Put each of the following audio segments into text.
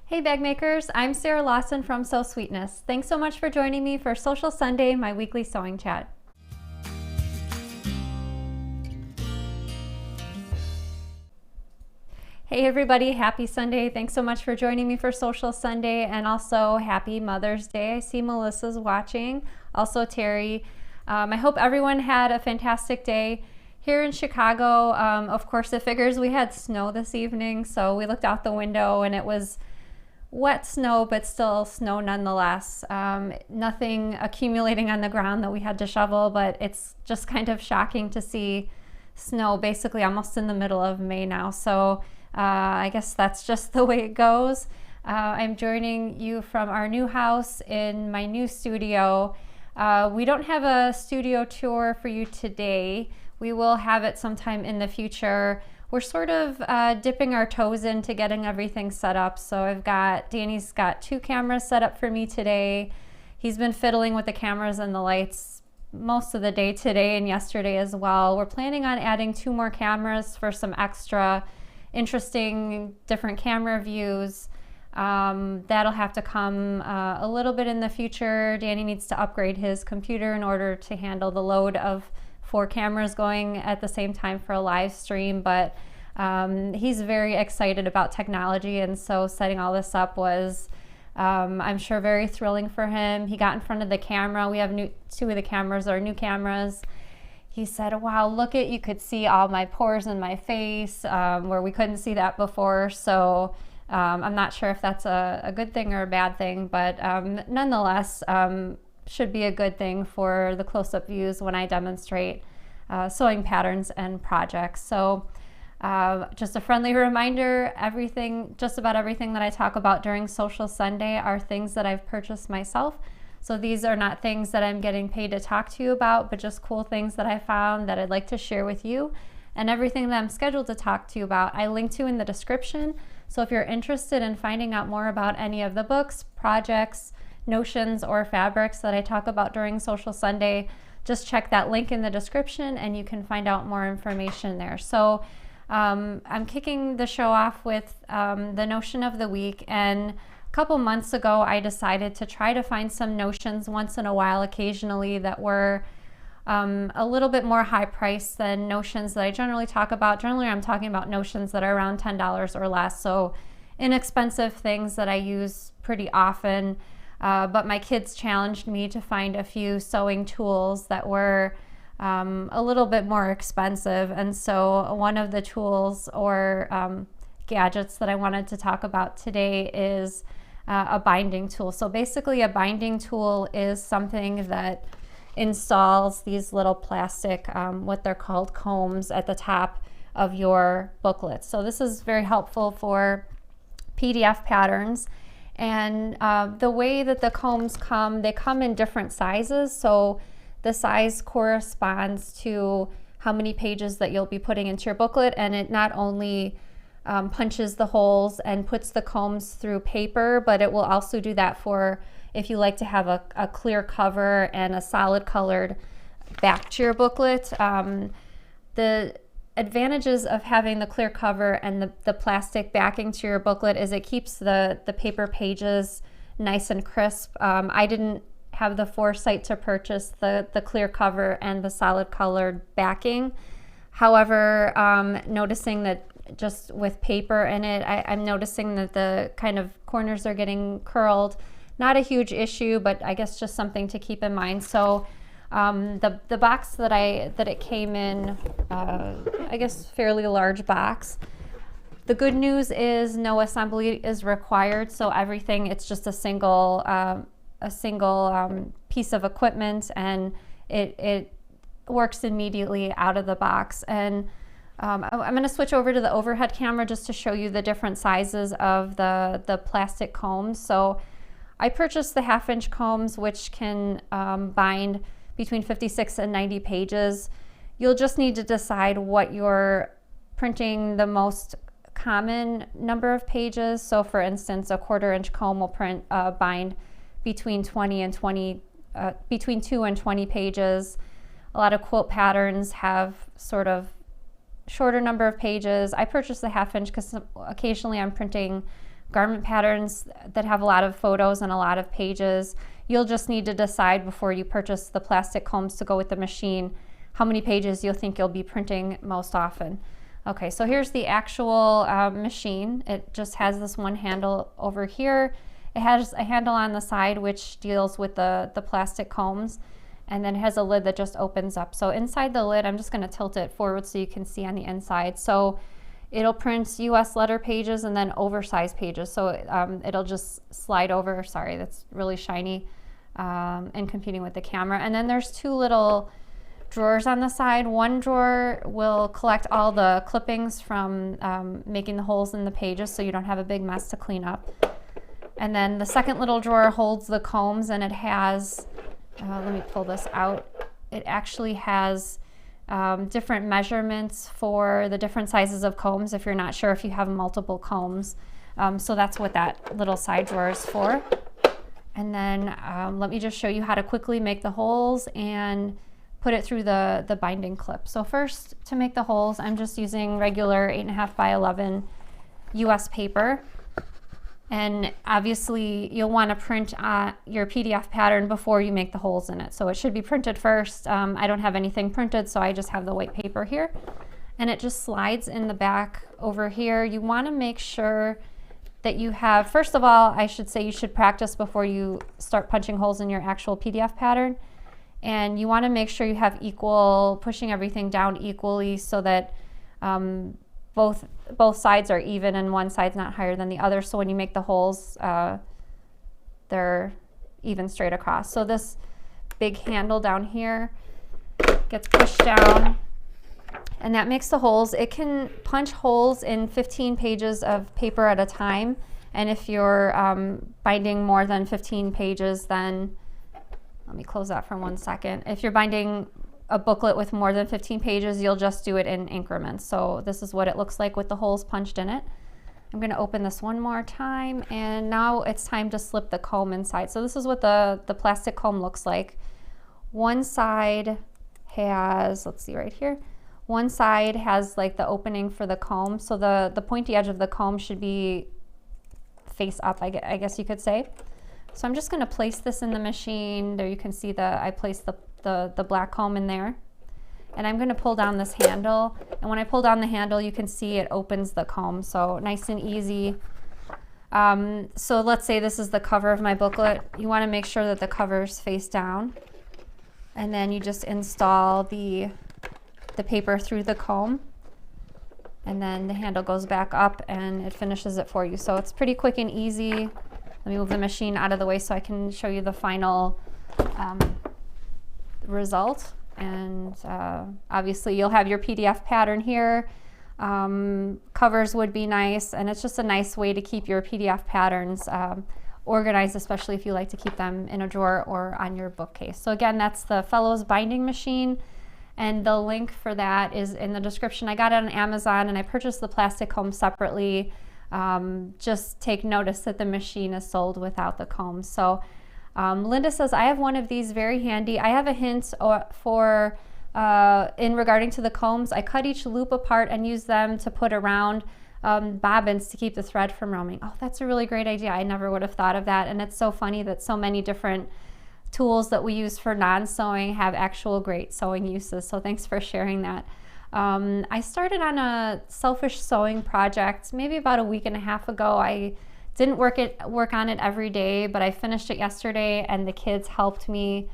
Hey bag makers, I'm Sarah Lawson from Sew Sweetness. Thanks so much for joining me for Sewcial Sunday, my weekly sewing chat. Hey everybody, happy Sunday. Thanks so much for joining me for Sewcial Sunday, and also happy Mother's Day. I see Melissa's watching, also Terry. I hope everyone had a fantastic day. Here in Chicago, of course it figures we had snow this evening, so we looked out the window and it was wet snow, but still snow nonetheless. Nothing accumulating on the ground that we had to shovel, but it's just kind of shocking to see snow basically almost in the middle of May now. So I guess that's just the way it goes. I'm joining you from our new house in my new studio. We don't have a studio tour for you today. We will have it sometime in the future. We're sort of dipping our toes into getting everything set up. So Danny's got 2 cameras set up for me today. He's been fiddling with the cameras and the lights most of the day today and yesterday as well. We're planning on adding 2 more cameras for some extra interesting different camera views. That'll have to come a little bit in the future. Danny needs to upgrade his computer in order to handle the load of 4 cameras going at the same time for a live stream, but he's very excited about technology, and so setting all this up was, I'm sure, very thrilling for him. He got in front of the camera. We have 2 of the cameras are new cameras. He said, wow, you could see all my pores in my face, where we couldn't see that before. So I'm not sure if that's a good thing or a bad thing, but nonetheless, should be a good thing for the close-up views when I demonstrate sewing patterns and projects. So just a friendly reminder, just about everything that I talk about during Sewcial Sunday are things that I've purchased myself. So these are not things that I'm getting paid to talk to you about, but just cool things that I found that I'd like to share with you. And everything that I'm scheduled to talk to you about, I link to in the description. So if you're interested in finding out more about any of the books, projects, notions, or fabrics that I talk about during Sewcial Sunday, just check that link in the description and you can find out more information there. So I'm kicking the show off with the notion of the week, and a couple months ago I decided to try to find some notions once in a while occasionally that were a little bit more high price than notions that I generally talk about. Generally I'm talking about notions that are around $10 or less, so inexpensive things that I use pretty often. But my kids challenged me to find a few sewing tools that were a little bit more expensive. And so one of the tools or gadgets that I wanted to talk about today is a binding tool. So basically a binding tool is something that installs these little plastic, what they're called combs, at the top of your booklet. So this is very helpful for PDF patterns. And the way that the combs come, they come in different sizes. So the size corresponds to how many pages that you'll be putting into your booklet. And it not only punches the holes and puts the combs through paper, but it will also do that for if you like to have a clear cover and a solid colored back to your booklet. The advantages of having the clear cover and the plastic backing to your booklet is it keeps the paper pages nice and crisp. I didn't have the foresight to purchase the clear cover and the solid colored backing. However, noticing that just with paper in it, I'm noticing that the kind of corners are getting curled. Not a huge issue, but I guess just something to keep in mind. So the box that it came in, I guess fairly large box. The good news is no assembly is required, so everything, it's just a single piece of equipment, and it works immediately out of the box. And I'm going to switch over to the overhead camera just to show you the different sizes of the plastic combs. So I purchased the 1/2-inch combs, which can bind between 56 and 90 pages. You'll just need to decide what you're printing the most common number of pages. So for instance, a 1/4-inch comb will bind between 2 and 20 pages. A lot of quilt patterns have sort of shorter number of pages. I purchased the 1/2-inch because occasionally I'm printing garment patterns that have a lot of photos and a lot of pages, you'll just need to decide before you purchase the plastic combs to go with the machine how many pages you'll think you'll be printing most often. Okay, so here's the actual machine. It just has this one handle over here. It has a handle on the side which deals with the plastic combs, and then it has a lid that just opens up. So inside the lid, I'm just going to tilt it forward so you can see on the inside. So it'll print US letter pages and then oversized pages. So it'll just slide over. Sorry, that's really shiny and competing with the camera. And then there's two little drawers on the side. One drawer will collect all the clippings from making the holes in the pages so you don't have a big mess to clean up. And then the second little drawer holds the combs, and it has, let me pull this out, it actually has different measurements for the different sizes of combs if you're not sure if you have multiple combs. So that's what that little side drawer is for. And then let me just show you how to quickly make the holes and put it through the binding clip. So first, to make the holes, I'm just using regular 8.5 by 11 US paper. And obviously you'll want to print your PDF pattern before you make the holes in it. So it should be printed first. I don't have anything printed, so I just have the white paper here. And it just slides in the back over here. You want to make sure that you have, first of all, I should say you should practice before you start punching holes in your actual PDF pattern. And you want to make sure you have equal, pushing everything down equally so that both sides are even and one side's not higher than the other. So when you make the holes, they're even straight across. So this big handle down here gets pushed down, and that makes the holes. It can punch holes in 15 pages of paper at a time. And if you're binding more than 15 pages, then let me close that for 1 second. If you're binding a booklet with more than 15 pages, you'll just do it in increments. So this is what it looks like with the holes punched in it. I'm going to open this one more time, and now it's time to slip the comb inside. So this is what the plastic comb looks like. One side has, let's see right here, one side has like the opening for the comb. So the pointy edge of the comb should be face up, I guess you could say. So I'm just going to place this in the machine. There you can see I placed the black comb in there, and I'm going to pull down this handle, and when I pull down the handle you can see it opens the comb, so nice and easy. So let's say this is the cover of my booklet. You want to make sure that the cover's face down, and then you just install the paper through the comb, and then the handle goes back up and it finishes it for you. So it's pretty quick and easy. Let me move the machine out of the way so I can show you the final result. And obviously you'll have your PDF pattern here. Covers would be nice, and it's just a nice way to keep your PDF patterns organized, especially if you like to keep them in a drawer or on your bookcase. So again, that's the Fellows binding machine, and the link for that is in the description. I got it on Amazon, and I purchased the plastic comb separately. Just take notice that the machine is sold without the comb. So Linda says, I have one of these, very handy. I have a hint for in regarding to the combs. I cut each loop apart and use them to put around bobbins to keep the thread from roaming. Oh, that's a really great idea. I never would have thought of that. And it's so funny that so many different tools that we use for non-sewing have actual great sewing uses. So thanks for sharing that. I started on a selfish sewing project maybe about a week and a half ago. I didn't work on it every day, but I finished it yesterday, and the kids helped me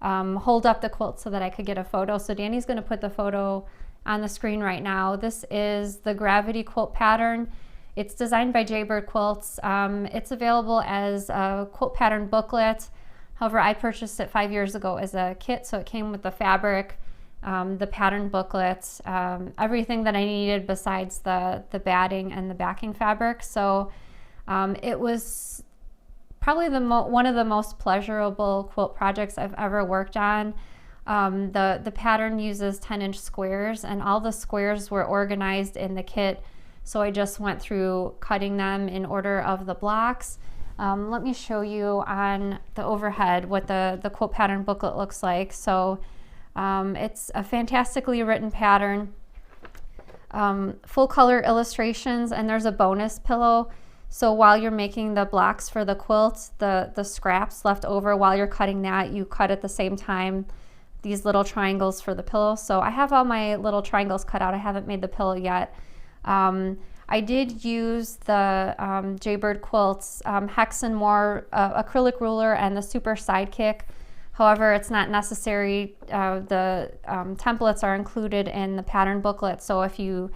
hold up the quilt so that I could get a photo. So Danny's going to put the photo on the screen right now. This is the Gravity quilt pattern. It's designed by Jaybird Quilts. It's available as a quilt pattern booklet. However, I purchased it 5 years ago as a kit, so it came with the fabric, the pattern booklet, everything that I needed besides the batting and the backing fabric. So it was probably one of the most pleasurable quilt projects I've ever worked on. The pattern uses 10-inch squares, and all the squares were organized in the kit. So I just went through cutting them in order of the blocks. Let me show you on the overhead what the quilt pattern booklet looks like. So it's a fantastically written pattern, full color illustrations, and there's a bonus pillow. So while you're making the blocks for the quilt, the scraps left over, while you're cutting that, you cut at the same time these little triangles for the pillow. So I have all my little triangles cut out. I haven't made the pillow yet. I did use the Jaybird Quilts Hex and More acrylic ruler and the Super Sidekick. However, it's not necessary. The templates are included in the pattern booklet, so if you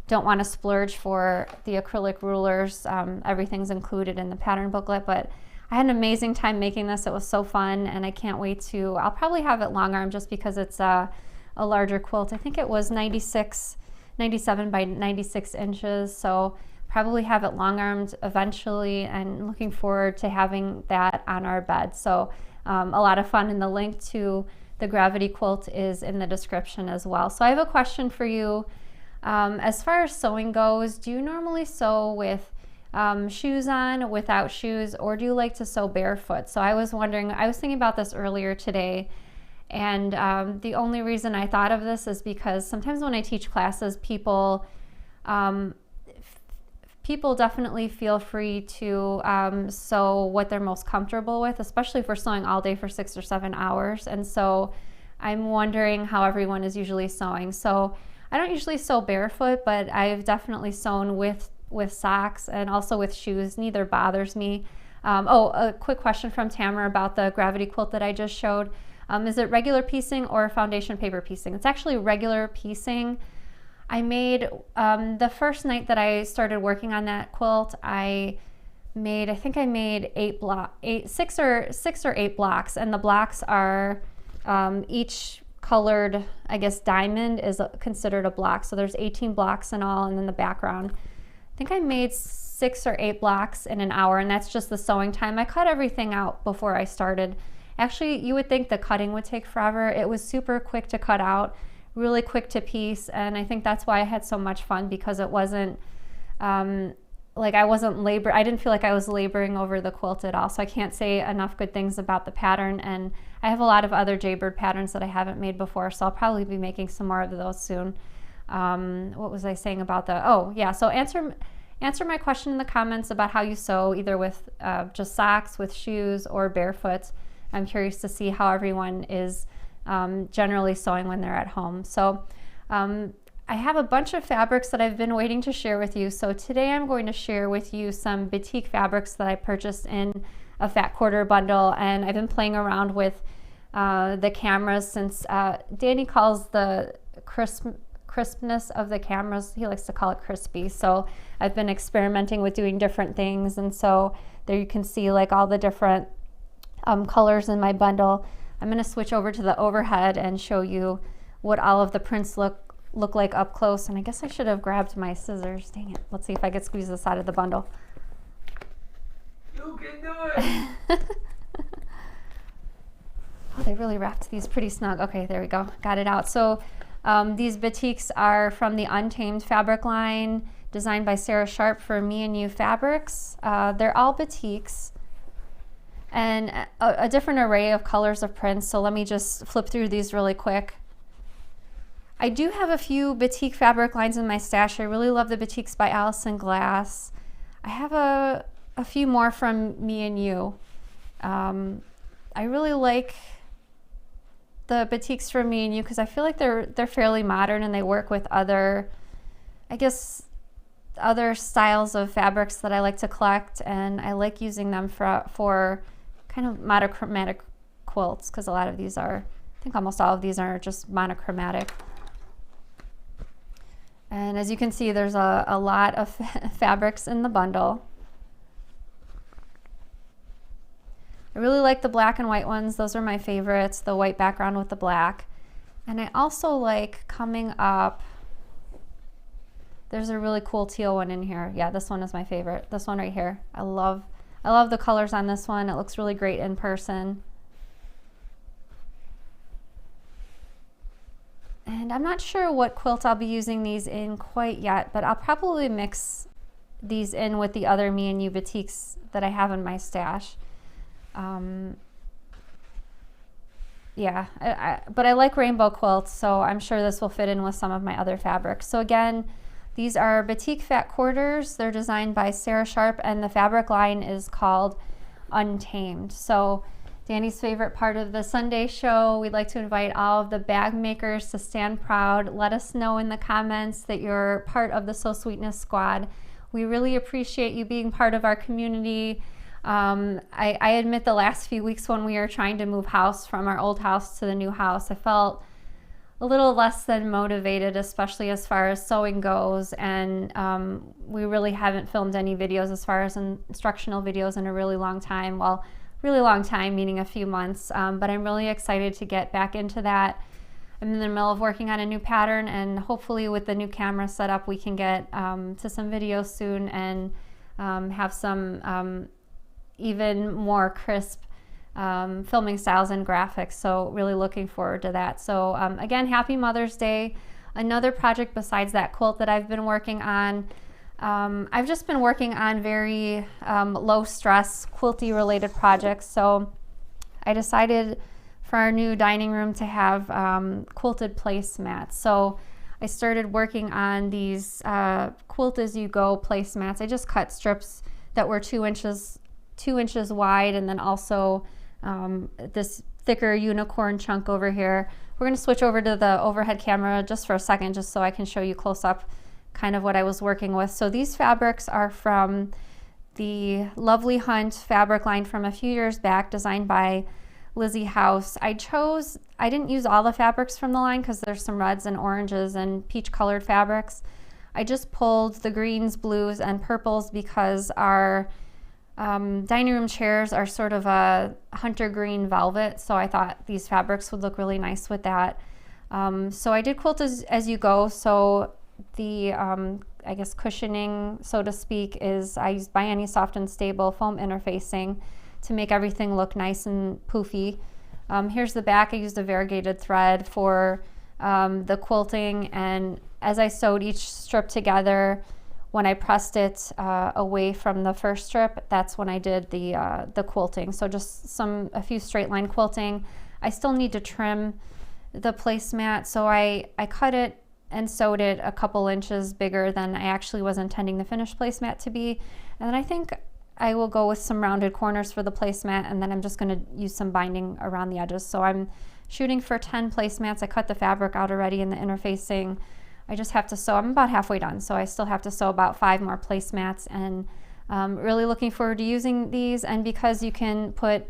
don't want to splurge for the acrylic rulers, everything's included in the pattern booklet. But I had an amazing time making this. It was so fun, and I can't wait to, I'll probably have it long arm just because it's a larger quilt. I think it was 97 by 96 inches, so probably have it long armed eventually, and looking forward to having that on our bed. So a lot of fun, and the link to the Gravity quilt is in the description as well. So I have a question for you. As far as sewing goes, do you normally sew with shoes on, without shoes, or do you like to sew barefoot? So I was wondering, I was thinking about this earlier today, and the only reason I thought of this is because sometimes when I teach classes, people definitely feel free to sew what they're most comfortable with, especially if we're sewing all day for 6 or 7 hours. And so I'm wondering how everyone is usually sewing. So I don't usually sew barefoot, but I've definitely sewn with socks and also with shoes. Neither bothers me. A quick question from Tamara about the Gravity quilt that I just showed. Is it regular piecing or foundation paper piecing? It's actually regular piecing. I made, the first night that I started working on that quilt, I think I made 6 or 8 blocks, and the blocks are each colored, I guess, diamond is considered a block. So there's 18 blocks in all, and then the background. I think I made 6 or 8 blocks in an hour, and that's just the sewing time. I cut everything out before I started. Actually, you would think the cutting would take forever. It was super quick to cut out, really quick to piece, and I think that's why I had so much fun, because it wasn't like I didn't feel like I was laboring over the quilt at all. So I can't say enough good things about the pattern, and I have a lot of other Jaybird patterns that I haven't made before, so I'll probably be making some more of those soon. What was I saying about so answer my question in the comments about how you sew, either with just socks, with shoes, or barefoot. I'm curious to see how everyone is generally sewing when they're at home. So I have a bunch of fabrics that I've been waiting to share with you. So today I'm going to share with you some Batik fabrics that I purchased in a fat quarter bundle, and I've been playing around with the cameras since Danny calls the crispness of the cameras, he likes to call it crispy. So I've been experimenting with doing different things, and so there you can see like all the different colors in my bundle. I'm going to switch over to the overhead and show you what all of the prints look like up close. And I guess I should have grabbed my scissors. Dang it. Let's see if I could squeeze this out of the bundle. You can do it! Oh, they really wrapped these pretty snug. Okay, there we go. Got it out. So these batiks are from the Untamed fabric line, designed by Sarah Sharp for Me and You Fabrics. They're all batiks, and a different array of colors of prints. So let me just flip through these really quick. I do have a few batik fabric lines in my stash. I really love the Batiks by Allison Glass. I have a few more from Me and You. I really like the batiks from Me and You because I feel like they're fairly modern, and they work with other, I guess, other styles of fabrics that I like to collect, and I like using them for kind of monochromatic quilts, because a lot of these are, I think almost all of these are just monochromatic. And as you can see, there's a lot of fabrics in the bundle. I really like the black and white ones. Those are my favorites, the white background with the black. And I also like coming up, there's a really cool teal one in here. Yeah, this one is my favorite. This one right here. I love the colors on this one. It looks really great in person. And I'm not sure what quilt I'll be using these in quite yet, but I'll probably mix these in with the other Me and You batiks that I have in my stash. Yeah, but I like rainbow quilts, so I'm sure this will fit in with some of my other fabrics. So again, These are Batik fat quarters. They're designed by Sarah Sharp, and the fabric line is called Untamed. So Danny's favorite part of the Sunday show, we'd like to invite all of the bag makers to stand proud. Let us know in the comments that you're part of the So Sweetness squad. We really appreciate you being part of our community. I admit the last few weeks when we were trying to move house from our old house to the new house, I felt a little less than motivated, especially as far as sewing goes, and we really haven't filmed any videos as far as instructional videos in a really long time. Well, really long time, meaning a few months, but I'm really excited to get back into that. I'm in the middle of working on a new pattern, and hopefully with the new camera setup we can get to some videos soon and have some even more crisp filming styles and graphics, so really looking forward to that. So again, happy Mother's Day. Another project besides that quilt that I've been working on, I've just been working on very low stress quilty related projects. So I decided for our new dining room to have quilted placemats. So I started working on these quilt as you go placemats. I just cut strips that were 2 inches wide, and then also this thicker unicorn chunk over here. We're going to switch over to the overhead camera just for a second, just so I can show you close up kind of what I was working with. So these fabrics are from the Lovely Hunt fabric line from a few years back, designed by Lizzie House. I didn't use all the fabrics from the line because there's some reds and oranges and peach colored fabrics. I just pulled the greens, blues, and purples because our dining room chairs are sort of a hunter green velvet, so I thought these fabrics would look really nice with that. So I did quilt as you go. So the I guess cushioning, so to speak, is I used By Any Soft and Stable foam interfacing to make everything look nice and poofy. Here's the back. I used a variegated thread for the quilting, and as I sewed each strip together, when I pressed it away from the first strip, that's when I did the quilting. So just a few straight line quilting. I still need to trim the placemat, so I cut it and sewed it a couple inches bigger than I actually was intending the finished placemat to be. And then I think I will go with some rounded corners for the placemat, and then I'm just going to use some binding around the edges. So I'm shooting for 10 placemats. I cut the fabric out already in the interfacing. I just have to sew. I'm about halfway done, so I still have to sew about 5 more placemats, and really looking forward to using these. And because you can put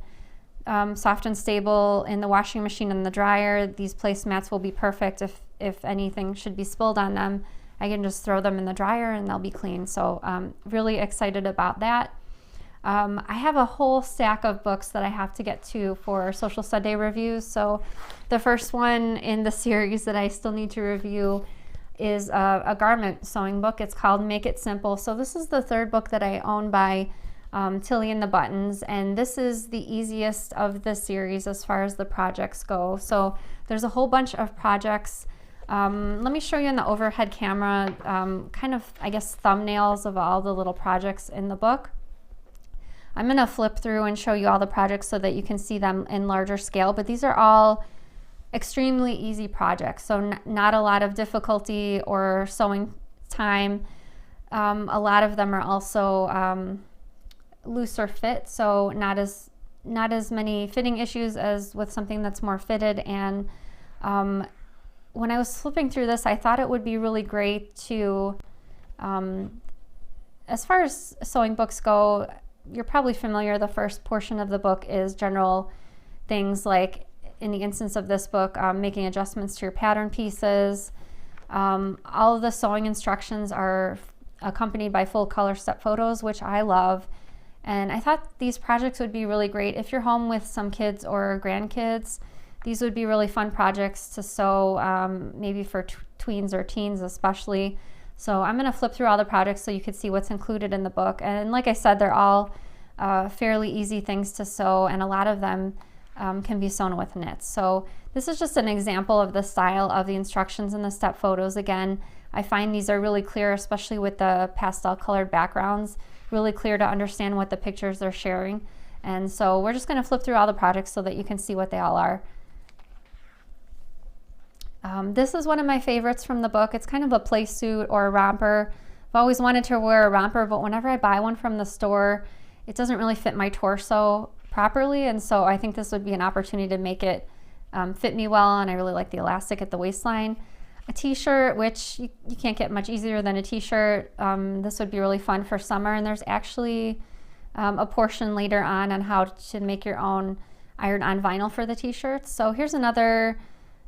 Soft and Stable in the washing machine and the dryer, these placemats will be perfect. If anything should be spilled on them, I can just throw them in the dryer and they'll be clean. So really excited about that. I have a whole stack of books that I have to get to for Sewcial Sunday reviews. So the first one in the series that I still need to review is a garment sewing book. It's called Make It Simple. So this is the 3rd book that I own by Tilly and the Buttons, and this is the easiest of the series as far as the projects go. So there's a whole bunch of projects. Let me show you in the overhead camera kind of, I guess, thumbnails of all the little projects in the book. I'm going to flip through and show you all the projects so that you can see them in larger scale, but these are all extremely easy projects, so not a lot of difficulty or sewing time. A lot of them are also looser fit, so not as many fitting issues as with something that's more fitted. And when I was flipping through this, I thought it would be really great to, as far as sewing books go, you're probably familiar, the first portion of the book is general things like, in the instance of this book, making adjustments to your pattern pieces. All of the sewing instructions are accompanied by full color step photos, which I love. And I thought these projects would be really great if you're home with some kids or grandkids. These would be really fun projects to sew, maybe for tweens or teens especially. So I'm going to flip through all the projects so you can see what's included in the book. And like I said, they're all fairly easy things to sew, and a lot of them can be sewn with knits. So this is just an example of the style of the instructions and the step photos. Again, I find these are really clear, especially with the pastel colored backgrounds, really clear to understand what the pictures they're sharing. And so we're just going to flip through all the projects so that you can see what they all are. This is one of my favorites from the book. It's kind of a play suit or a romper. I've always wanted to wear a romper, but whenever I buy one from the store, it doesn't really fit my torso properly, and so I think this would be an opportunity to make it fit me well, and I really like the elastic at the waistline. A t-shirt, which you can't get much easier than a t-shirt. This would be really fun for summer, and there's actually a portion later on how to make your own iron-on vinyl for the t-shirts. So here's another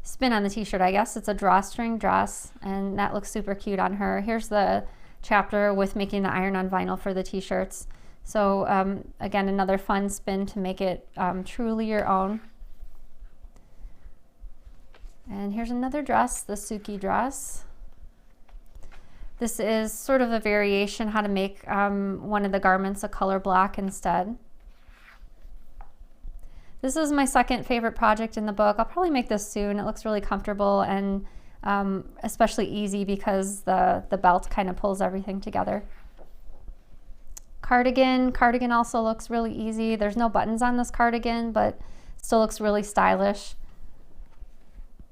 spin on the t-shirt, I guess. It's a drawstring dress, and that looks super cute on her. Here's the chapter with making the iron-on vinyl for the t-shirts. So again, another fun spin to make it truly your own. And here's another dress, the Suki dress. This is sort of a variation how to make one of the garments a color block instead. This is my second favorite project in the book. I'll probably make this soon. It looks really comfortable and especially easy because the belt kind of pulls everything together. Cardigan. Cardigan also looks really easy. There's no buttons on this cardigan, but still looks really stylish.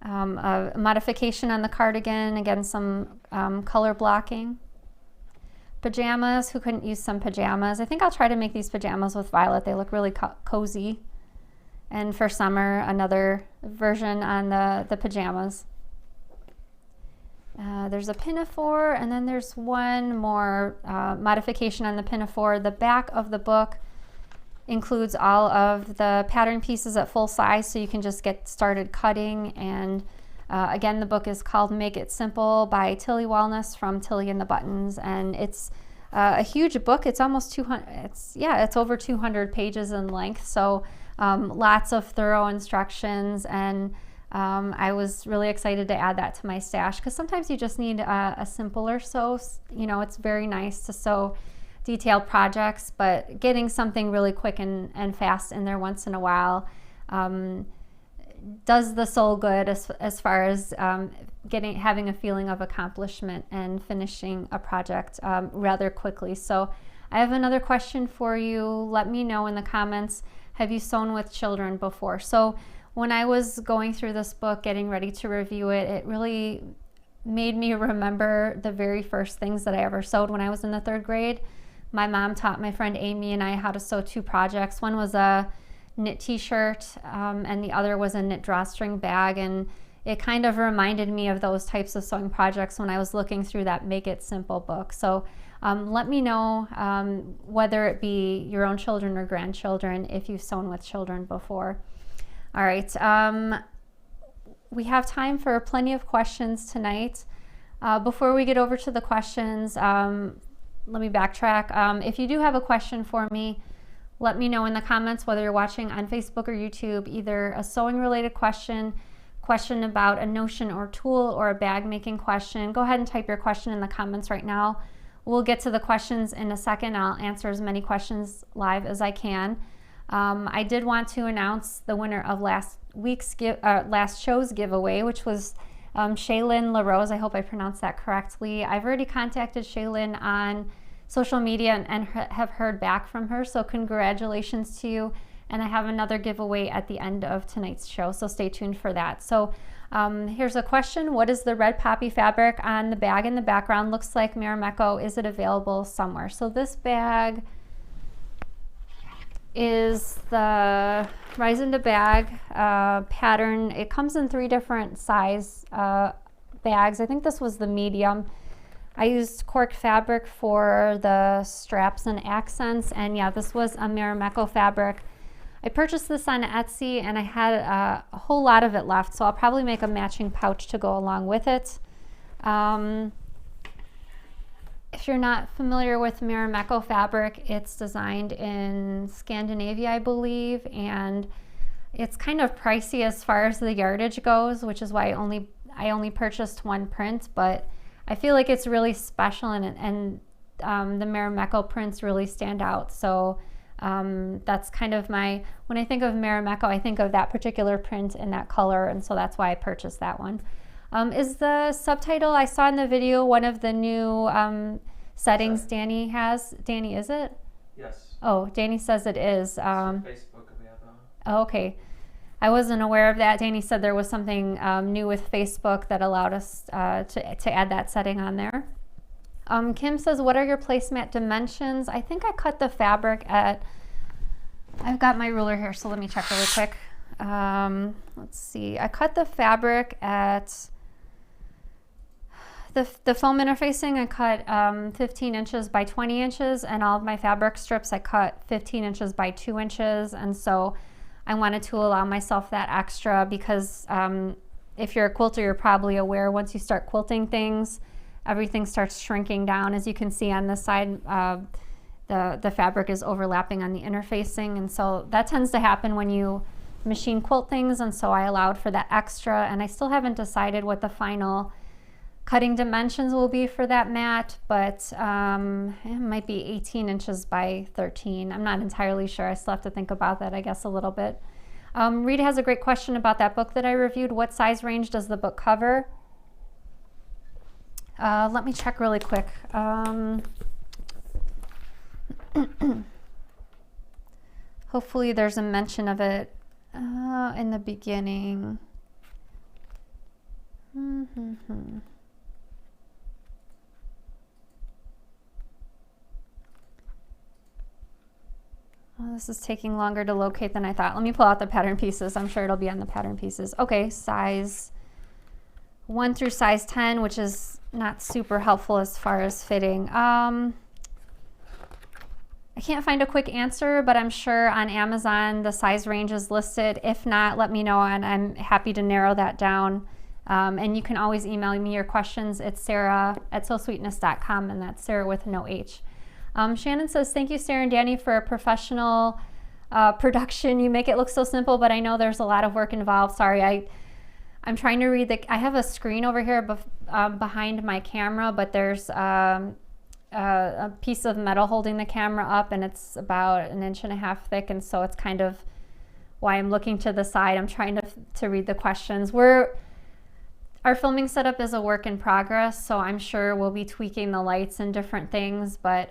A modification on the cardigan, again, some color blocking. Pajamas. Who couldn't use some pajamas? I think I'll try to make these pajamas with Violet. They look really cozy. And for summer, another version on the pajamas. There's a pinafore, and then there's one more modification on the pinafore. The back of the book includes all of the pattern pieces at full size, so you can just get started cutting. And again, the book is called Make It Simple by Tilly Wellness from Tilly and the Buttons, and it's a huge book. It's almost 200. It's over 200 pages in length. So lots of thorough instructions, and I was really excited to add that to my stash because sometimes you just need a simpler sew. You know, it's very nice to sew detailed projects, but getting something really quick and fast in there once in a while does the soul good as far as having a feeling of accomplishment and finishing a project rather quickly. So I have another question for you. Let me know in the comments, have you sewn with children before? So when I was going through this book, getting ready to review it, it really made me remember the very first things that I ever sewed when I was in the 3rd grade. My mom taught my friend Amy and I how to sew 2 projects. One was a knit t-shirt and the other was a knit drawstring bag, and it kind of reminded me of those types of sewing projects when I was looking through that Make It Simple book. So let me know whether it be your own children or grandchildren if you've sewn with children before. All right, we have time for plenty of questions tonight. Before we get over to the questions, let me backtrack. If you do have a question for me, let me know in the comments, whether you're watching on Facebook or YouTube, either a sewing related question about a notion or tool, or a bag making question. Go ahead and type your question in the comments right now. We'll get to the questions in a second. I'll answer as many questions live as I can. I did want to announce the winner of last show's giveaway, which was Shaylin LaRose. I hope I pronounced that correctly. I've already contacted Shaylin on social media and have heard back from her, so congratulations to you. And I have another giveaway at the end of tonight's show, so stay tuned for that. So here's a question. What is the red poppy fabric on the bag in the background? Looks like Marimekko. Is it available somewhere? So this bag is the Rise into Bag pattern. It comes in 3 different size bags. I think this was the medium. I used cork fabric for the straps and accents, and yeah, this was a Marimekko fabric. I purchased this on Etsy and I had a whole lot of it left, so I'll probably make a matching pouch to go along with it. If you're not familiar with Marimekko fabric, it's designed in Scandinavia, I believe, and it's kind of pricey as far as the yardage goes, which is why I only purchased 1 print, but I feel like it's really special, and the Marimekko prints really stand out. So that's kind of when I think of Marimekko, I think of that particular print in that color, and so that's why I purchased that one. Is the subtitle I saw in the video one of the new settings Danny has? Danny, is it? Yes. Oh, Danny says it is. Facebook we have on. Oh, okay. I wasn't aware of that. Danny said there was something new with Facebook that allowed us to add that setting on there. Kim says, what are your placemat dimensions? I think I cut the fabric at, I've got my ruler here, so let me check really quick. Let's see, I cut the fabric at, the foam interfacing, I cut 15 inches by 20 inches, and all of my fabric strips I cut 15 inches by 2 inches, and so I wanted to allow myself that extra because if you're a quilter, you're probably aware once you start quilting things, everything starts shrinking down. As you can see on this side, the fabric is overlapping on the interfacing, and so that tends to happen when you machine quilt things, and so I allowed for that extra, and I still haven't decided what the final cutting dimensions will be for that mat, but it might be 18 inches by 13. I'm not entirely sure. I still have to think about that, I guess, a little bit. Rita has a great question about that book that I reviewed. What size range does the book cover? Let me check really quick. Hopefully there's a mention of it in the beginning. Oh, this is taking longer to locate than I thought. Let me pull out the pattern pieces. I'm sure it'll be on the pattern pieces. Okay, size 1 through size 10, which is not super helpful as far as fitting. I can't find a quick answer, but I'm sure on Amazon the size range is listed. If not, let me know, and I'm happy to narrow that down. And you can always email me your questions. It's sarah@sewsweetness.com, and that's Sarah with no H. Shannon says, thank you, Sarah and Danny, for a professional production. You make it look so simple, but I know there's a lot of work involved. Sorry, I'm trying to read I have a screen over here behind my camera, but there's a piece of metal holding the camera up, and it's about 1.5 inches thick, and so it's kind of why I'm looking to the side. I'm trying to read the questions. Our filming setup is a work in progress, so I'm sure we'll be tweaking the lights and different things, but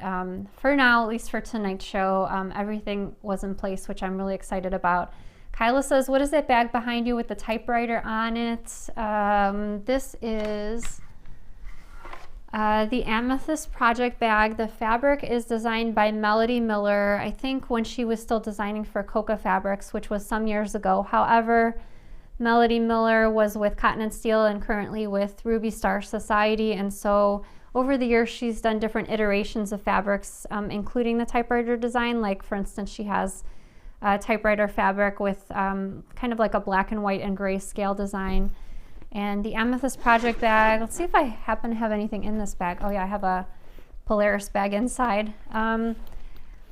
for now, at least for tonight's show, everything was in place, which I'm really excited about. Kyla says, what is that bag behind you with the typewriter on it? This is the Amethyst Project bag. The fabric is designed by Melody Miller, I think when she was still designing for Coca Fabrics, which was some years ago. However, Melody Miller was with Cotton and Steel and currently with Ruby Star Society, and so over the years she's done different iterations of fabrics, including the typewriter design. Like, for instance, she has typewriter fabric with kind of like a black and white and gray scale design. And the Amethyst Project bag, let's see if I happen to have anything in this bag. Oh yeah, I have a Polaris bag inside.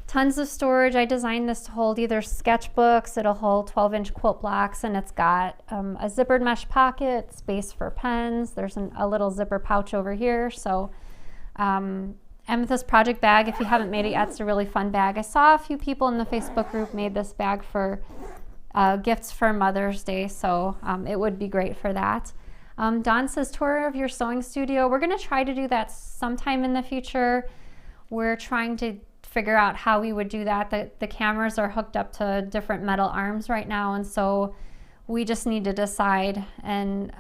Tons of storage. I designed this to hold either sketchbooks, it'll hold 12-inch quilt blocks, and it's got a zippered mesh pocket, space for pens. There's a little zipper pouch over here. So Amethyst Project bag, if you haven't made it yet, it's a really fun bag. I saw a few people in the Facebook group made this bag for gifts for Mother's Day, so it would be great for that. Dawn says, tour of your sewing studio. We're going to try to do that sometime in the future. We're trying to figure out how we would do that. The cameras are hooked up to different metal arms right now, and so we just need to decide and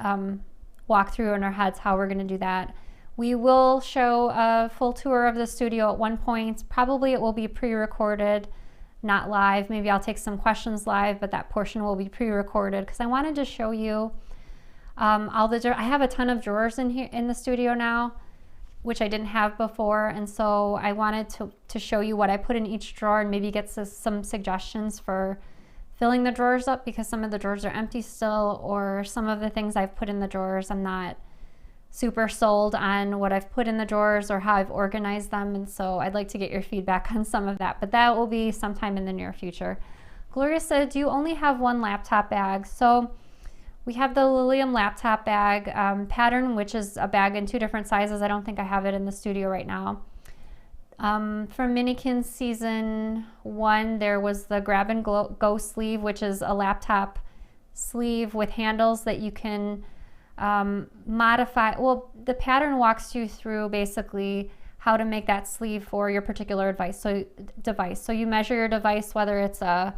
walk through in our heads how we're going to do that. We will show a full tour of the studio at one point. Probably it will be pre-recorded, not live. Maybe I'll take some questions live, but that portion will be pre-recorded because I wanted to show you all the I have a ton of drawers in here in the studio now, which I didn't have before, and so I wanted to show you what I put in each drawer and maybe get some suggestions for filling the drawers up, because some of the drawers are empty still, or some of the things I've put in the drawers I'm not super sold on what I've put in the drawers or how I've organized them, and so I'd like to get your feedback on some of that, but that will be sometime in the near future. Gloria said, do you only have one laptop bag? So we have the Lilium laptop bag pattern, which is a bag in 2 different sizes. I don't think I have it in the studio right now. For Minikin season 1, there was the grab and go sleeve, which is a laptop sleeve with handles that you can modify. Well, the pattern walks you through basically how to make that sleeve for your particular device. So you measure your device, whether it's a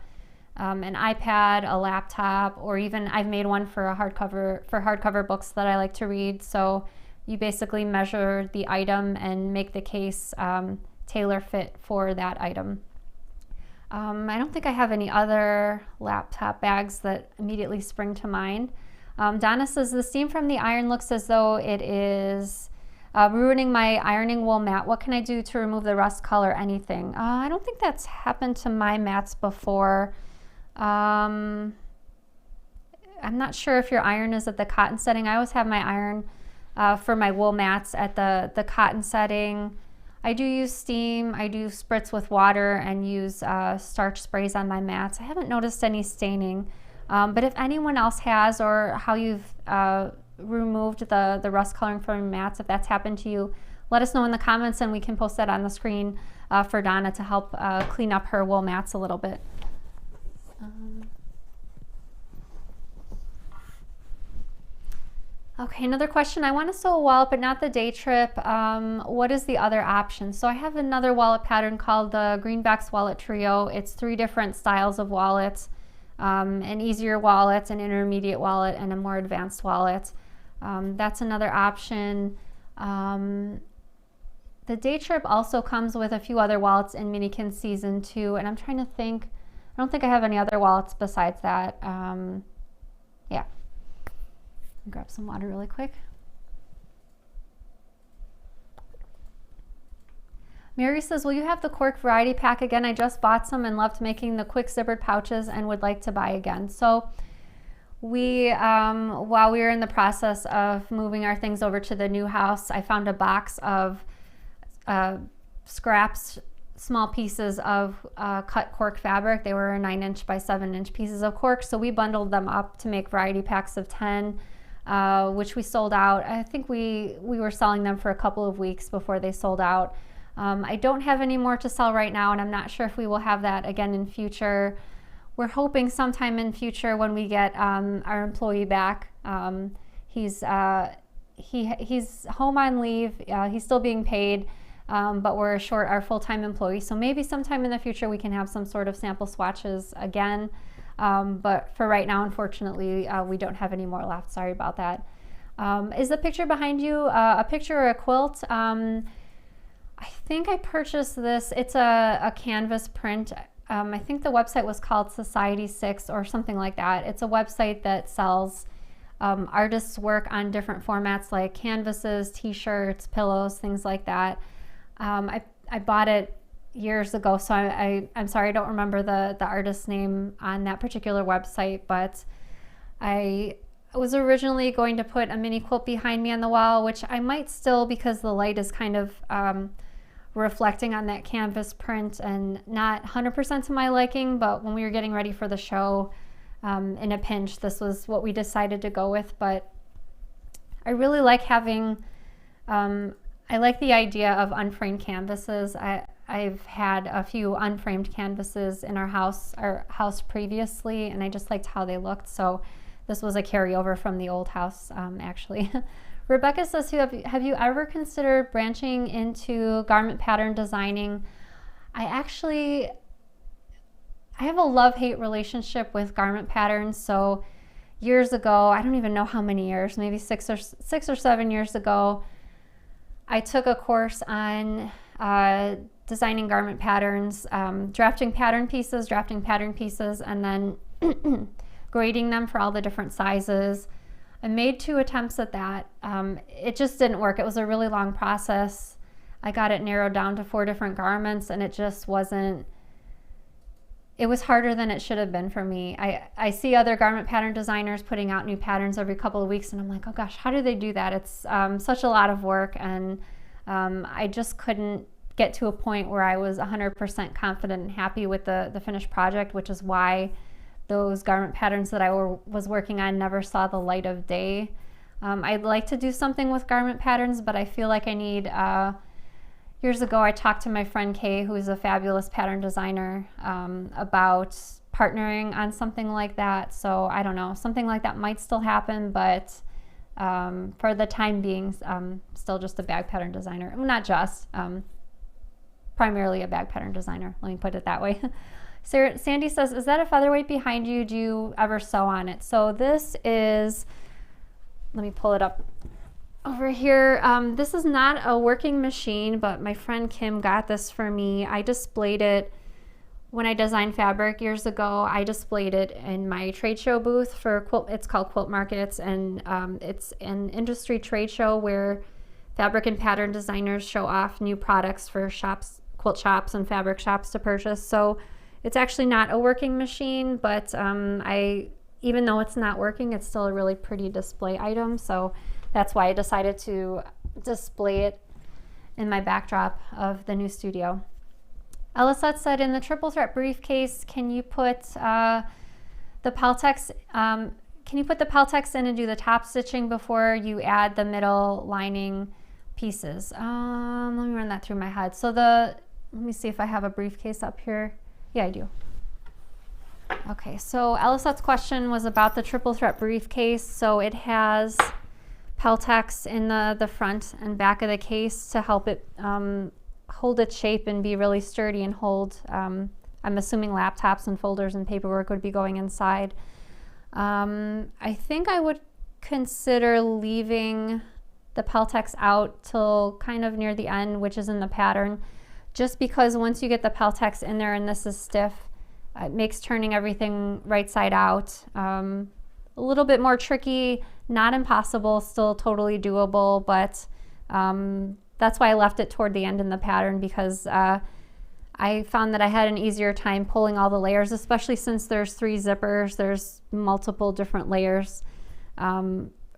an iPad, a laptop, or even I've made one for hardcover books that I like to read. So you basically measure the item and make the case tailor fit for that item. I don't think I have any other laptop bags that immediately spring to mind. Donna says, the steam from the iron looks as though it is ruining my ironing wool mat. What can I do to remove the rust, color, anything? I don't think that's happened to my mats before. I'm not sure if your iron is at the cotton setting. I always have my iron for my wool mats at the cotton setting. I do use steam. I do spritz with water and use starch sprays on my mats. I haven't noticed any staining, but if anyone else has, or how you've removed the rust coloring from your mats, if that's happened to you, let us know in the comments and we can post that on the screen for Donna to help clean up her wool mats a little bit. Okay, another question. I want to sew a wallet, but not the day trip. What is the other option? So I have another wallet pattern called the Greenbacks Wallet Trio. It's 3 different styles of wallets, an easier wallet, an intermediate wallet, and a more advanced wallet. That's another option. The day trip also comes with a few other wallets in Minikin Season 2, and I'm trying to think. I don't think I have any other wallets besides that. Yeah. Grab some water really quick. Mary says, will you have the cork variety pack again? I just bought some and loved making the quick zippered pouches and would like to buy again. So we, while we were in the process of moving our things over to the new house, I found a box of scraps, small pieces of cut cork fabric. They were 9-inch by 7-inch pieces of cork. So we bundled them up to make variety packs of 10. Which we sold out. I think we were selling them for a couple of weeks before they sold out. I don't have any more to sell right now, and I'm not sure if we will have that again in future. We're hoping sometime in future when we get our employee back. He's home on leave. He's still being paid, but we're short our full-time employee. So maybe sometime in the future we can have some sort of sample swatches again. But for right now, unfortunately, we don't have any more left. Sorry about that. Is the picture behind you a picture or a quilt? I think I purchased this. It's a canvas print. I think the website was called Society 6 or something like that. It's a website that sells artists' work on different formats like canvases, t-shirts, pillows, things like that. I bought it years ago, so I'm sorry I don't remember the artist's name on that particular website, but I was originally going to put a mini quilt behind me on the wall, which I might still, because the light is kind of reflecting on that canvas print and not 100% to my liking, but when we were getting ready for the show, in a pinch, this was what we decided to go with. But I really like having, I like the idea of unframed canvases. I've had a few unframed canvases in our house previously, and I just liked how they looked. So this was a carryover from the old house, actually. Rebecca says, have you ever considered branching into garment pattern designing? I have a love-hate relationship with garment patterns. So years ago, I don't even know how many years, maybe 6 or 7 years ago, I took a course on designing garment patterns, drafting pattern pieces, and then grading them for all the different sizes. I made 2 attempts at that. It just didn't work. It was a really long process. I got it narrowed down to 4 different garments, and it just wasn't, it was harder than it should have been for me. I see other garment pattern designers putting out new patterns every couple of weeks, and I'm like, oh gosh, how do they do that? It's such a lot of work, and I just couldn't get to a point where I was 100% confident and happy with the finished project, which is why those garment patterns that I was working on never saw the light of day. I'd like to do something with garment patterns, but I feel like I need, years ago I talked to my friend Kay, who's a fabulous pattern designer, about partnering on something like that. So I don't know, something like that might still happen, but for the time being, still just a bag pattern designer. Not just, primarily a bag pattern designer, let me put it that way. Sandy says, is that a featherweight behind you? Do you ever sew on it? So this is, let me pull it up over here. This is not a working machine, but my friend Kim got this for me. I displayed it when I designed fabric years ago. I displayed it in my trade show booth for Quilt. It's called Quilt Markets, and it's an industry trade show where fabric and pattern designers show off new products for shops, quilt shops and fabric shops to purchase. So it's actually not a working machine, but even though it's not working, it's still a really pretty display item. So that's why I decided to display it in my backdrop of the new studio. Elisette said, in the triple threat briefcase, can you put the Peltex in and do the top stitching before you add the middle lining pieces? Let me run that through my head. So let me see if I have a briefcase up here. Yeah, I do. Okay, so Elisette's question was about the triple threat briefcase. So it has Peltex in the front and back of the case to help it hold its shape and be really sturdy and hold. I'm assuming laptops and folders and paperwork would be going inside. I think I would consider leaving the Peltex out till kind of near the end, which is in the pattern, just because once you get the Peltex in there and this is stiff, it makes turning everything right side out a little bit more tricky. Not impossible, still totally doable, but that's why I left it toward the end in the pattern, because I found that I had an easier time pulling all the layers, especially since there's 3 zippers, there's multiple different layers.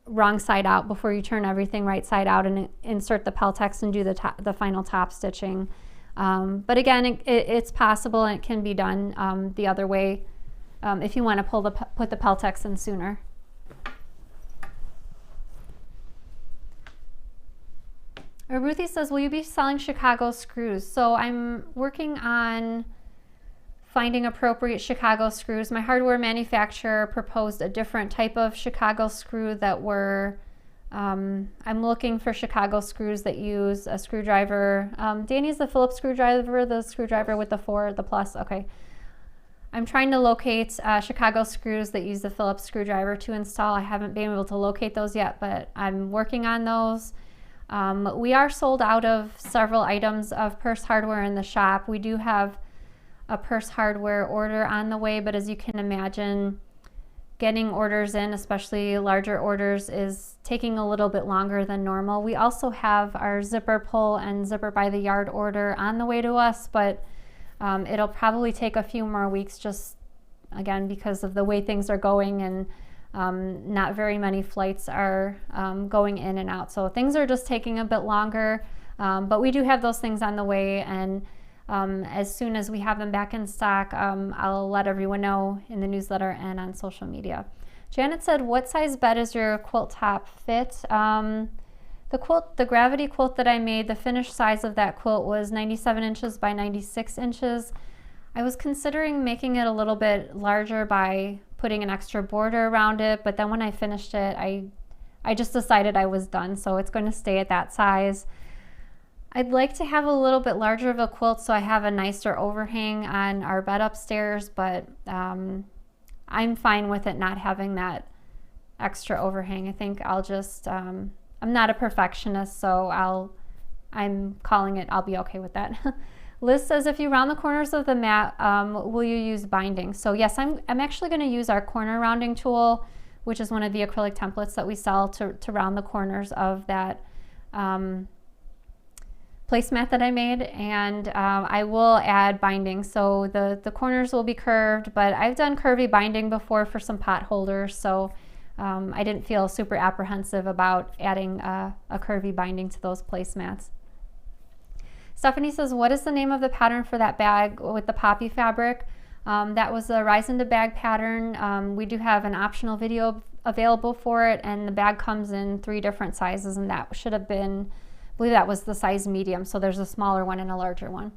Wrong side out before you turn everything right side out and insert the Peltex and do the final top stitching. But again, it's possible and it can be done the other way if you want to put the Peltex in sooner. Ruthie says, will you be selling Chicago screws? So I'm working on finding appropriate Chicago screws. My hardware manufacturer proposed a different type of Chicago screw that I'm looking for Chicago screws that use a screwdriver. Danny's the Phillips screwdriver, the screwdriver with the 4, the plus, okay. I'm trying to locate Chicago screws that use the Phillips screwdriver to install. I haven't been able to locate those yet, but I'm working on those. We are sold out of several items of purse hardware in the shop. We do have a purse hardware order on the way, but as you can imagine, getting orders in, especially larger orders, is taking a little bit longer than normal. We also have our zipper pull and zipper by the yard order on the way to us, but it'll probably take a few more weeks, just again because of the way things are going, and not very many flights are going in and out. So things are just taking a bit longer, but we do have those things on the way, and as soon as we have them back in stock, I'll let everyone know in the newsletter and on social media. Janet said, what size bed is your quilt top fit? The gravity quilt that I made, the finished size of that quilt was 97 inches by 96 inches. I was considering making it a little bit larger by putting an extra border around it, but then when I finished it, I just decided I was done, so it's going to stay at that size. I'd like to have a little bit larger of a quilt so I have a nicer overhang on our bed upstairs, but I'm fine with it not having that extra overhang. I think I'll just, I'm not a perfectionist, so I'm calling it, I'll be okay with that. Liz says, if you round the corners of the mat, will you use binding? So yes, I'm actually going to use our corner rounding tool, which is one of the acrylic templates that we sell to round the corners of that placemat that I made, and I will add binding. So the corners will be curved, but I've done curvy binding before for some pot holders, so I didn't feel super apprehensive about adding a curvy binding to those placemats. Stephanie says, what is the name of the pattern for that bag with the poppy fabric? That was the Rise into Bag pattern. We do have an optional video available for it, and the bag comes in 3 different sizes, and that should have been, I believe that was the size medium, so there's a smaller one and a larger one.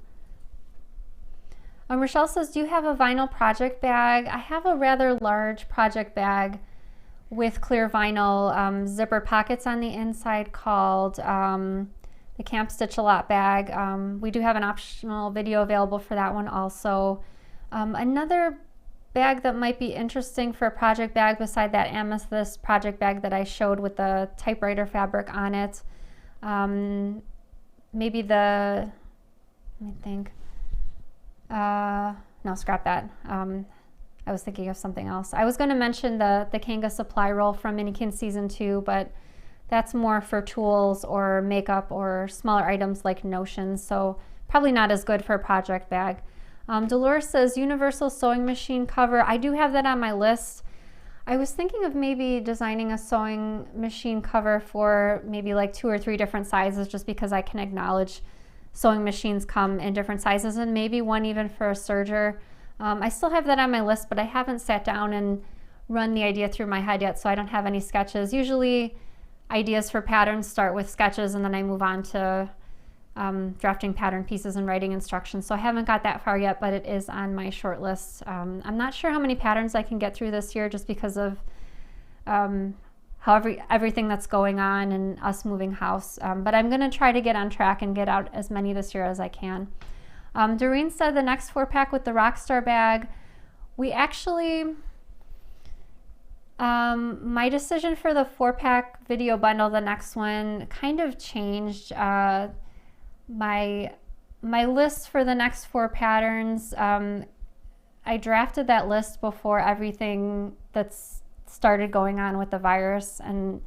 Rochelle says, do you have a vinyl project bag? I have a rather large project bag with clear vinyl zipper pockets on the inside called the Camp Stitch A Lot bag. We do have an optional video available for that one also. Another bag that might be interesting for a project bag beside that amethyst project bag that I showed with the typewriter fabric on it. Maybe let me think. No, scrap that. I was thinking of something else. I was going to mention the Kanga supply roll from Minikin Season 2, but that's more for tools or makeup or smaller items like notions, so probably not as good for a project bag. Dolores says universal sewing machine cover. I do have that on my list. I was thinking of maybe designing a sewing machine cover for maybe like 2 or 3 different sizes, just because I can acknowledge sewing machines come in different sizes, and maybe one even for a serger. I still have that on my list, but I haven't sat down and run the idea through my head yet, so I don't have any sketches. Usually ideas for patterns start with sketches and then I move on to drafting pattern pieces and writing instructions. So I haven't got that far yet, but it is on my short list. I'm not sure how many patterns I can get through this year, just because of everything that's going on and us moving house. But I'm going to try to get on track and get out as many this year as I can. Doreen said the next 4-pack with the Rockstar bag. We actually, my decision for the 4-pack video bundle, the next one, kind of changed. My list for the next 4 patterns, I drafted that list before everything that's started going on with the virus, and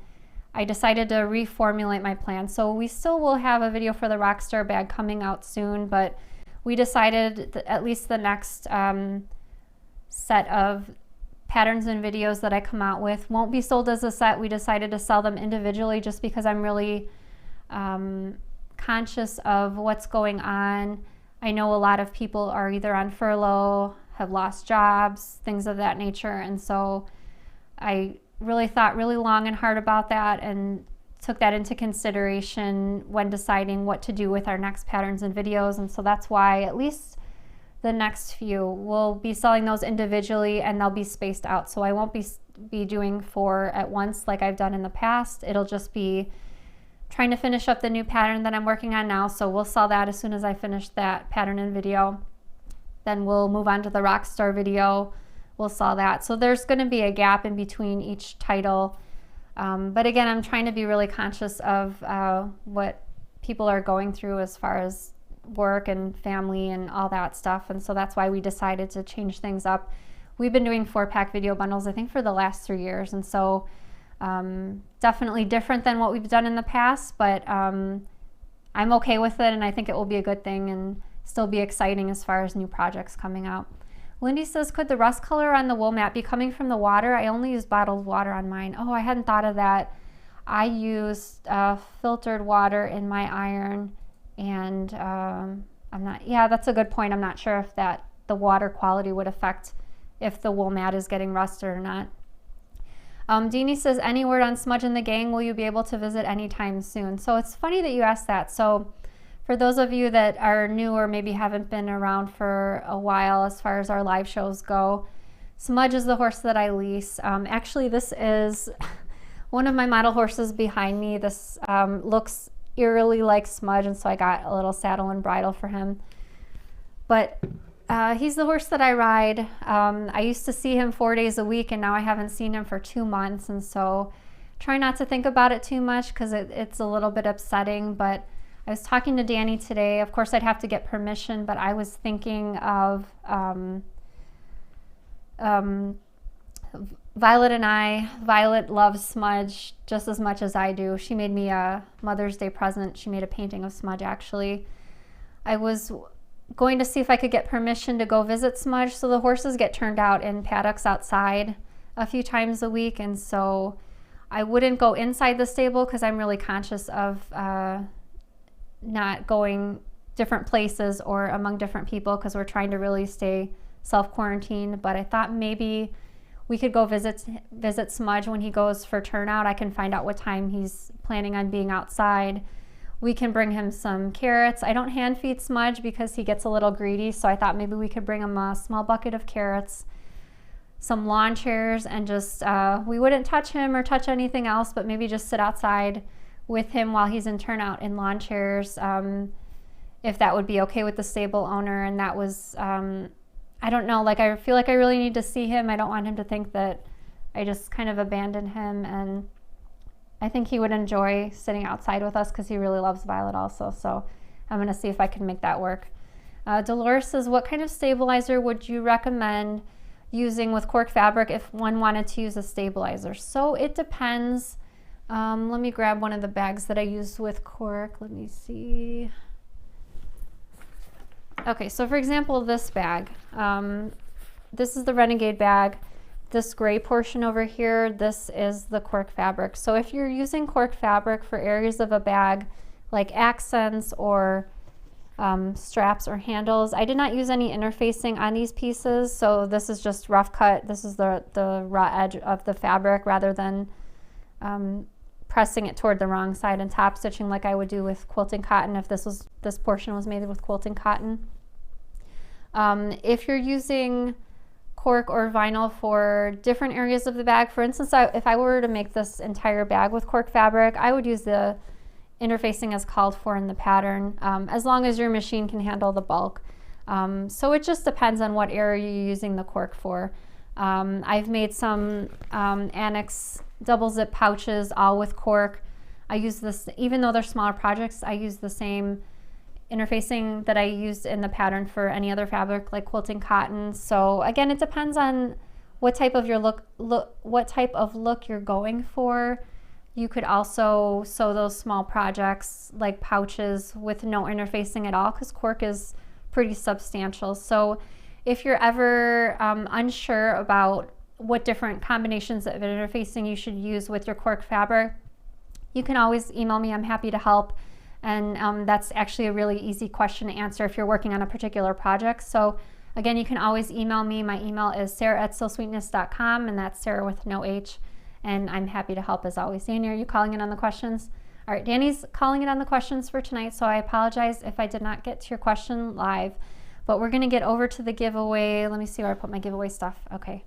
I decided to reformulate my plan. So we still will have a video for the Rockstar bag coming out soon, but we decided that at least the next set of patterns and videos that I come out with won't be sold as a set. We decided to sell them individually, just because I'm really conscious of what's going on. I know a lot of people are either on furlough, have lost jobs, things of that nature, and so I really thought really long and hard about that and took that into consideration when deciding what to do with our next patterns and videos. And so that's why at least the next few we'll be selling those individually, and they'll be spaced out. So I won't be doing 4 at once like I've done in the past. It'll just be trying to finish up the new pattern that I'm working on now. So we'll sell that as soon as I finish that pattern and video. Then we'll move on to the Rockstar video. We'll sell that. So there's going to be a gap in between each title. But again, I'm trying to be really conscious of what people are going through as far as work and family and all that stuff. And so that's why we decided to change things up. We've been doing 4-pack video bundles, I think, for the last 3 years. And so definitely different than what we've done in the past, but I'm okay with it, and I think it will be a good thing and still be exciting as far as new projects coming out. Lindy says, could the rust color on the wool mat be coming from the water? I only use bottled water on mine. Oh, I hadn't thought of that. I used filtered water in my iron, and that's a good point. I'm not sure if the water quality would affect if the wool mat is getting rusted or not. Deanie says, any word on Smudge and the Gang? Will you be able to visit anytime soon? So it's funny that you asked that. So for those of you that are new or maybe haven't been around for a while as far as our live shows go, Smudge is the horse that I lease. Actually, this is one of my model horses behind me. This looks eerily like Smudge, and so I got a little saddle and bridle for him. But he's the horse that I ride. I used to see him 4 days a week, and now I haven't seen him for 2 months, and so try not to think about it too much because it's a little bit upsetting. But I was talking to Danny today. Of course, I'd have to get permission, but I was thinking of Violet and I. Violet loves Smudge just as much as I do. She made me a Mother's Day present. She made a painting of Smudge, actually. I was going to see if I could get permission to go visit Smudge. So the horses get turned out in paddocks outside a few times a week, and so I wouldn't go inside the stable because I'm really conscious of not going different places or among different people because we're trying to really stay self-quarantined. But I thought maybe we could go visit Smudge when he goes for turnout. I can find out what time he's planning on being outside. We can bring him some carrots. I don't hand feed Smudge because he gets a little greedy, so I thought maybe we could bring him a small bucket of carrots, some lawn chairs, and just, we wouldn't touch him or touch anything else, but maybe just sit outside with him while he's in turnout in lawn chairs, if that would be okay with the stable owner. And that was I don't know, like I feel like I really need to see him. I don't want him to think that I just kind of abandoned him, and I think he would enjoy sitting outside with us because he really loves Violet also. So I'm going to see if I can make that work. Dolores says, what kind of stabilizer would you recommend using with cork fabric if one wanted to use a stabilizer? So it depends. Let me grab one of the bags that I use with cork. Let me see. Okay, so for example, this bag. This is the Renegade bag. This gray portion over here, this is the cork fabric. So if you're using cork fabric for areas of a bag like accents or straps or handles, I did not use any interfacing on these pieces. So this is just rough cut. This is the raw edge of the fabric rather than pressing it toward the wrong side and top stitching like I would do with quilting cotton if this portion was made with quilting cotton. If you're using cork or vinyl for different areas of the bag, for instance, if I were to make this entire bag with cork fabric, I would use the interfacing as called for in the pattern, as long as your machine can handle the bulk. So it just depends on what area you're using the cork for. I've made some annex double zip pouches all with cork. I use this, even though they're smaller projects, I use the same interfacing that I used in the pattern for any other fabric like quilting cotton. So again, it depends on what type of look you're going for. You could also sew those small projects like pouches with no interfacing at all because cork is pretty substantial. So if you're ever unsure about what different combinations of interfacing you should use with your cork fabric, you can always email me. I'm happy to help. And that's actually a really easy question to answer if you're working on a particular project. So again, you can always email me. My email is sarah@sewsweetness.com, and that's Sarah with no H. And I'm happy to help as always. Danny, are you calling in on the questions? All right, Danny's calling in on the questions for tonight, so I apologize if I did not get to your question live. But we're gonna get over to the giveaway. Let me see where I put my giveaway stuff. Okay.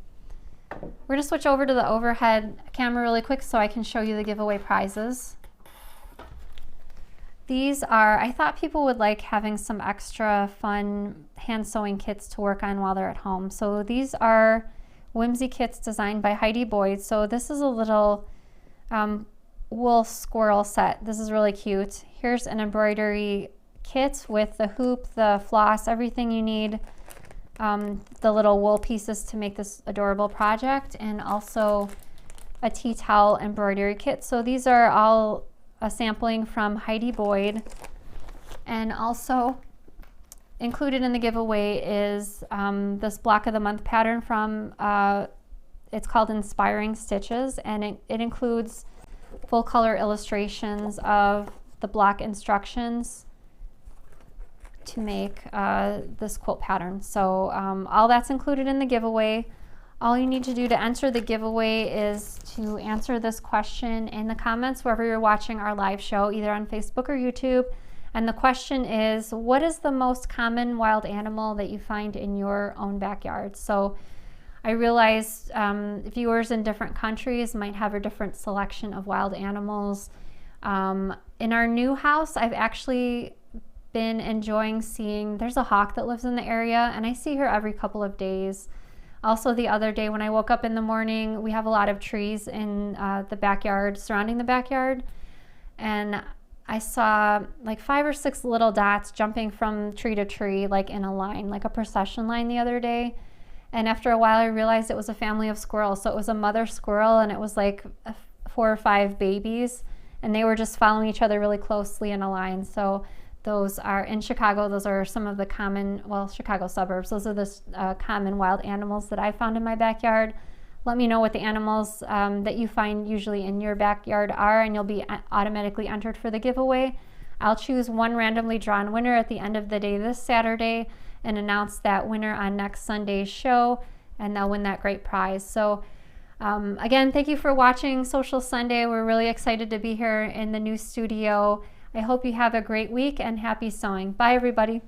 We're gonna switch over to the overhead camera really quick so I can show you the giveaway prizes. These are, I thought people would like having some extra fun hand sewing kits to work on while they're at home. So these are Whimsy kits designed by Heidi Boyd. So this is a little wool squirrel set. This is really cute. Here's an embroidery kit with the hoop, the floss, everything you need, the little wool pieces to make this adorable project, and also a tea towel embroidery kit. So these are all a sampling from Heidi Boyd, and also included in the giveaway is this block of the month pattern from it's called Inspiring Stitches, and it includes full color illustrations of the block instructions to make this quilt pattern. So all that's included in the giveaway. All you need to do to enter the giveaway is to answer this question in the comments wherever you're watching our live show, either on Facebook or YouTube. And the question is, what is the most common wild animal that you find in your own backyard? So I realize viewers in different countries might have a different selection of wild animals. In our new house, I've actually been enjoying seeing, there's a hawk that lives in the area, and I see her every couple of days. Also, the other day when I woke up in the morning, we have a lot of trees in the backyard, surrounding the backyard, and I saw like 5 or 6 little dots jumping from tree to tree, like in a line, like a procession line the other day. And after a while, I realized it was a family of squirrels. So it was a mother squirrel, and it was like 4 or 5 babies, and they were just following each other really closely in a line. So those are in Chicago. Those are some of the common, well, Chicago suburbs. Those are the common wild animals that I found in my backyard. Let me know what the animals that you find usually in your backyard are, and you'll be automatically entered for the giveaway. I'll choose one randomly drawn winner at the end of the day this Saturday and announce that winner on next Sunday's show, and they'll win that great prize. So again, thank you for watching Sewcial Sunday. We're really excited to be here in the new studio. I hope you have a great week and happy sewing. Bye, everybody.